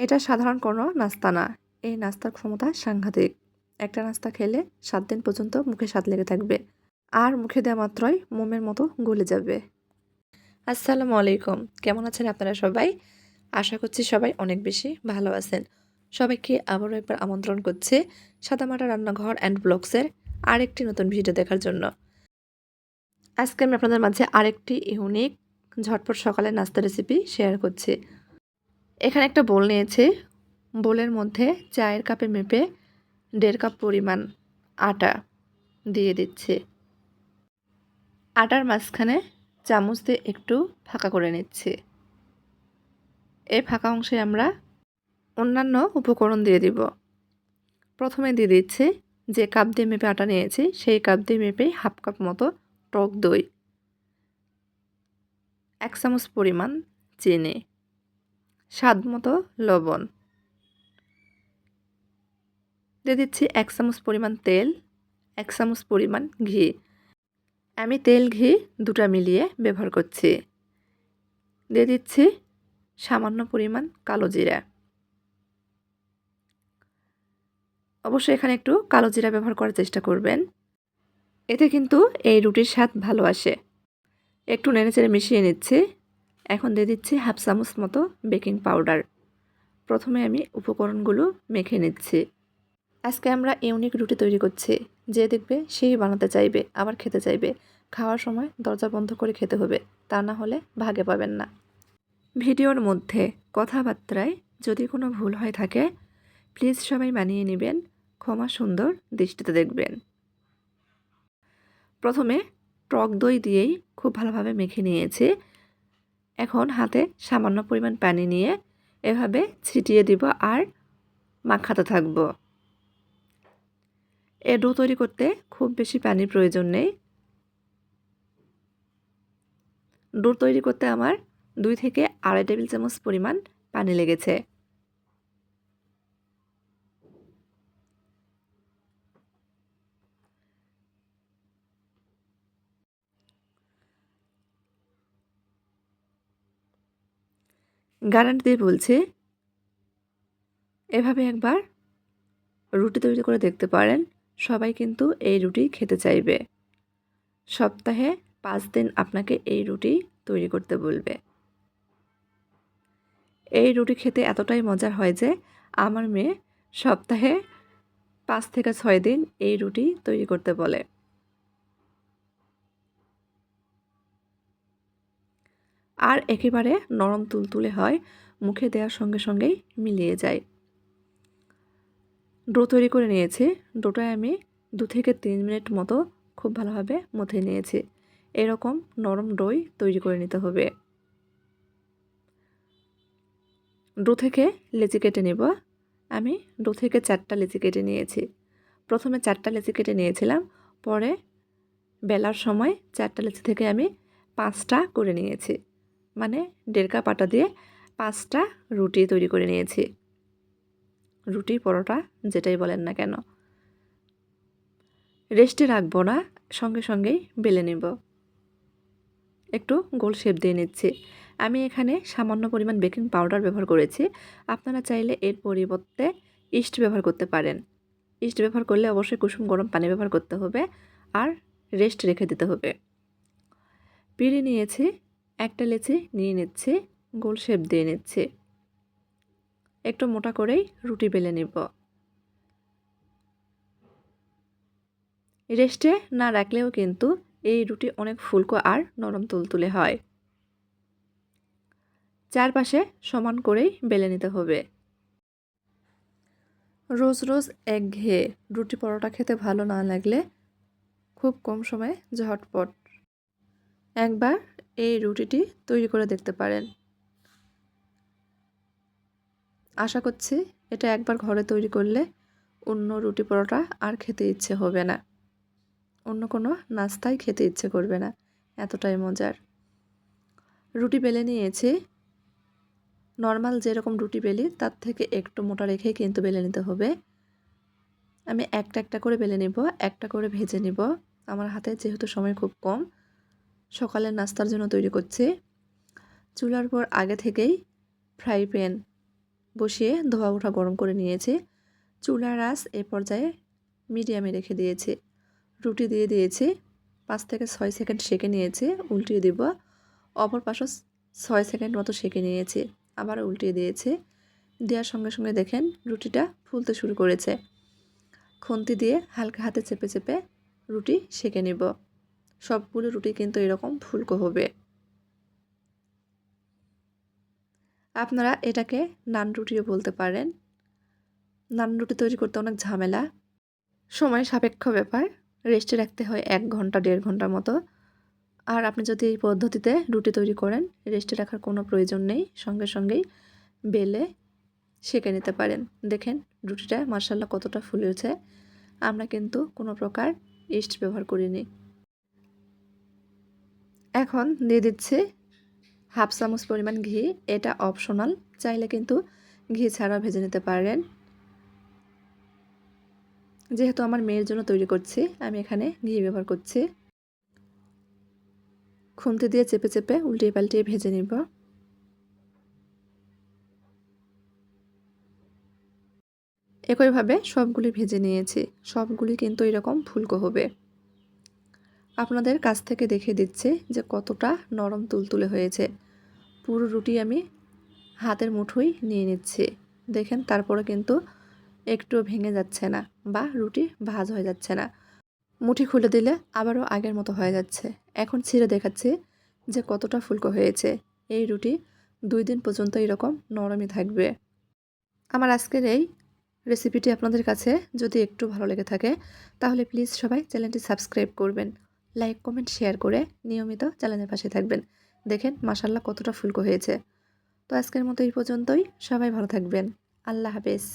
এটা সাধারণ কোনো নাস্তা না। এই নাস্তার ক্ষমতা সাংঘাতিক। একটা নাস্তা খেলে ৭ দিন পর্যন্ত মুখে স্বাদ লেগে থাকবে। আর মুখে দেওয়া মাত্রই মোমের মতো গলে যাবে। আসসালামু আলাইকুম। কেমন আছেন আপনারা সবাই? আশা করছি সবাই অনেক বেশি ভালো আছেন। সবাইকে আবারও একবার আমন্ত্রণ করছি সাদামাটা রান্নাঘর অ্যান্ড ব্লগসের আরেকটি নতুন ভিডিও দেখার জন্য। আজকে আমি আপনাদের মাঝে আরেকটি ইউনিক ঝটপট সকালের নাস্তা রেসিপি শেয়ার করছি। এখানে একটা বোল নিয়েছি। বোলের মধ্যে চায়ের কাপে মেপে 1.5 কাপ পরিমাণ আটা দিয়ে দিচ্ছি। আটার মাঝখানে চামচ দিয়ে একটু ফাঁকা করে নিচ্ছি। এই ফাঁকা অংশে আমরা অন্যান্য উপকরণ দিয়ে দিব। প্রথমে দিয়ে দিচ্ছি যে কাপ দিয়ে মেপে আটা নিয়েছি সেই কাপ দিয়ে মেপে 1/2 কাপ মতো টক দই, 1 চামচ পরিমাণ চিনি, স্বাদ মতো লবণ, দিয়ে দিচ্ছি 1 চামচ পরিমাণ তেল, 1 চামচ পরিমাণ ঘি। আমি তেল ঘি দুটা মিলিয়ে ব্যবহার করছি। দিয়ে দিচ্ছি সামান্য পরিমাণ কালো জিরা। অবশ্যই এখানে একটু কালো জিরা ব্যবহার করার চেষ্টা করবেন। এতে কিন্তু এই রুটির স্বাদ ভালো আসে। একটু নেড়েচেড়ে মিশিয়ে নিচ্ছি। এখন দিয়ে দিচ্ছি 1/2 চামচ মতো বেকিং পাউডার। প্রথমে আমি উপকরণগুলো মেখে নিচ্ছি। আজকে আমরা ইউনিক রুটি তৈরি করছি। যে দেখবে সেই বানাতে চাইবে, আবার খেতে চাইবে। খাওয়ার সময় দরজা বন্ধ করে খেতে হবে, তা না হলে ভাগে পাবেন না। ভিডিওর মধ্যে কথাবার্তায় যদি কোনো ভুল হয়ে থাকে প্লিজ সবাই মানিয়ে নেবেন, ক্ষমা সুন্দর দৃষ্টিতে দেখবেন। প্রথমে টক দই দিয়েই খুব ভালোভাবে মেখে নিয়েছি। এখন হাতে সামান্য পরিমাণ পানি নিয়ে এভাবে ছিটিয়ে দিব আর মাখাতে থাকব। এই ডো তৈরি করতে খুব বেশি পানির প্রয়োজন নেই। ডো তৈরি করতে আমার 2 থেকে 2.5 টেবিল চামচ পরিমাণ পানি লেগেছে। গ্যারান্টি দিয়ে বলছি, এভাবে একবার রুটি তৈরি করে দেখতে পারেন। সবাই কিন্তু এই রুটি খেতে চাইবে। সপ্তাহে 5 দিন আপনাকে এই রুটি তৈরি করতে বলবে। এই রুটি খেতে এতটাই মজার হয় যে আমার মেয়ে সপ্তাহে 5 থেকে 6 দিন এই রুটি তৈরি করতে বলে। আর একেবারে নরম তুলতুলে হয়, মুখে দেওয়ার সঙ্গে সঙ্গেই মিলিয়ে যায়। ডো তৈরি করে নিয়েছি। ডোটায় আমি 2 থেকে 3 মিনিট মতো খুব ভালোভাবে মথে নিয়েছি। এরকম নরম ডোই তৈরি করে নিতে হবে। ডো থেকে লেচি কেটে নেব। আমি ডো থেকে 4টা লেচি কেটে নিয়েছি। প্রথমে 4টা লেচি কেটে নিয়েছিলাম, পরে বেলার সময় 4টা লেচি থেকে আমি 5টা করে নিয়েছি। মানে 1.5 কাপ আটা দিয়ে 5টা রুটি তৈরি করে নিয়েছি। রুটি পরোটা যেটাই বলেন না কেন। রেস্টে রাখবো না, সঙ্গে সঙ্গেই বেলে নেব। একটু গোল শেপ দিয়ে নিচ্ছি। আমি এখানে সামান্য পরিমাণ বেকিং পাউডার ব্যবহার করেছি। আপনারা চাইলে এর পরিবর্তে ইস্ট ব্যবহার করতে পারেন। ইস্ট ব্যবহার করলে অবশ্যই কুসুম গরম পানি ব্যবহার করতে হবে আর রেস্ট রেখে দিতে হবে। পিঁড়ি নিয়েছি, একটা লেচি নিয়ে নিচ্ছি, গোল শেপ দিয়ে নিচ্ছি। একটু মোটা করেই রুটি বেলে নেব। রেস্টে না রাখলেও কিন্তু এই রুটি অনেক ফুলকো আর নরম তুলতুলে হয়। চারপাশে সমান করেই বেলে নিতে হবে। রোজ রোজ একঘেয়ে রুটি পরোটা খেতে ভালো না লাগলে খুব কম সময়ে ঝটপট একবার এই রুটিটি তৈরি করে দেখতে পারেন। আশা করছি এটা একবার ঘরে তৈরি করলে অন্য রুটি পরোটা আর খেতে ইচ্ছে হবে না, অন্য কোনো নাস্তাই খেতে ইচ্ছে করবে না, এতটাই মজার। রুটি বেলে নিয়েছি। নর্মাল যেরকম রুটি বেলি তার থেকে একটু মোটা রেখেই কিন্তু বেলে নিতে হবে। আমি একটা একটা করে বেলে নিব, একটা করে ভেজে নিব। আমার হাতে যেহেতু সময় খুব কম, সকালের নাস্তার জন্য তৈরি করছি। চুলার পর আগে থেকেই ফ্রাই প্যান বসিয়ে ধোয়া ওঠা গরম করে নিয়েছি। চুলার আঁচ এ পর্যায়ে মিডিয়ামে রেখে দিয়েছি। রুটি দিয়ে দিয়েছি। 5 থেকে 6 সেকেন্ড সেঁকে নিয়েছি। উল্টিয়ে দিব। অপর পাশও 6 সেকেন্ড মতো সেঁকে নিয়েছি। আবার উল্টিয়ে দিয়েছি। দেওয়ার সঙ্গে সঙ্গে দেখেন রুটিটা ফুলতে শুরু করেছে। খুন্তি দিয়ে হালকা হাতে চেপে চেপে রুটি সেঁকে নিব। সবগুলো রুটি কিন্তু এরকম ফুলকো হবে। আপনারা এটাকে নান রুটিও বলতে পারেন। নান রুটি তৈরি করতে অনেক ঝামেলা, সময় সাপেক্ষ ব্যাপার। রেস্টে রাখতে হয় 1 ঘন্টা 1.5 ঘন্টার মতো। আর আপনি যদি এই পদ্ধতিতে রুটি তৈরি করেন, রেস্টে রাখার কোনো প্রয়োজন নেই। সঙ্গে সঙ্গেই বেলে সেঁকে নিতে পারেন। দেখেন রুটিটা মাশাআল্লাহ কতটা ফুলেছে। আমরা কিন্তু কোনো প্রকার ইস্ট ব্যবহার করিনি। এখন দিয়ে দিচ্ছি 1/2 চামচ পরিমাণ ঘি। এটা অপশনাল, চাইলে কিন্তু ঘি ছাড়াও ভেজে নিতে পারেন। যেহেতু আমার মেয়ের জন্য তৈরি করছি, আমি এখানে ঘি ব্যবহার করছি। খুন্তি দিয়ে চেপে চেপে উল্টিয়ে পাল্টিয়ে ভেজে নিব। একইভাবে সবগুলি ভেজে নিয়েছি। সবগুলি কিন্তু এরকম ফুলকো হবে। আপনাদের কাছ থেকে দেখিয়ে দিচ্ছি যে কতটা নরম তুলতুলে হয়েছে। পুরো রুটি আমি হাতের মুঠোয় নিয়ে নিচ্ছি। দেখেন তারপরে কিন্তু একটুও ভেঙে যাচ্ছে না বা রুটি ভাঁজ হয়ে যাচ্ছে না। মুঠি খুলে দিলে আবারও আগের মতো হয়ে যাচ্ছে। এখন ছিঁড়ে দেখাচ্ছি যে কতটা ফুলকো হয়েছে। এই রুটি 2 দিন পর্যন্ত এরকম নরমই থাকবে। আমার আজকের এই রেসিপিটি আপনাদের কাছে যদি একটু ভালো লেগে থাকে, তাহলে প্লিজ সবাই চ্যানেলটি সাবস্ক্রাইব করবেন। লাইক, কমেন্ট, শেয়ার করে নিয়মিত চ্যানেলের পাশে থাকবেন। দেখেন মাশাআল্লাহ কতটা ফুলকো হয়েছে। তো আজকের মতো এই পর্যন্তই। সবাই ভালো থাকবেন। আল্লাহ হাফেজ।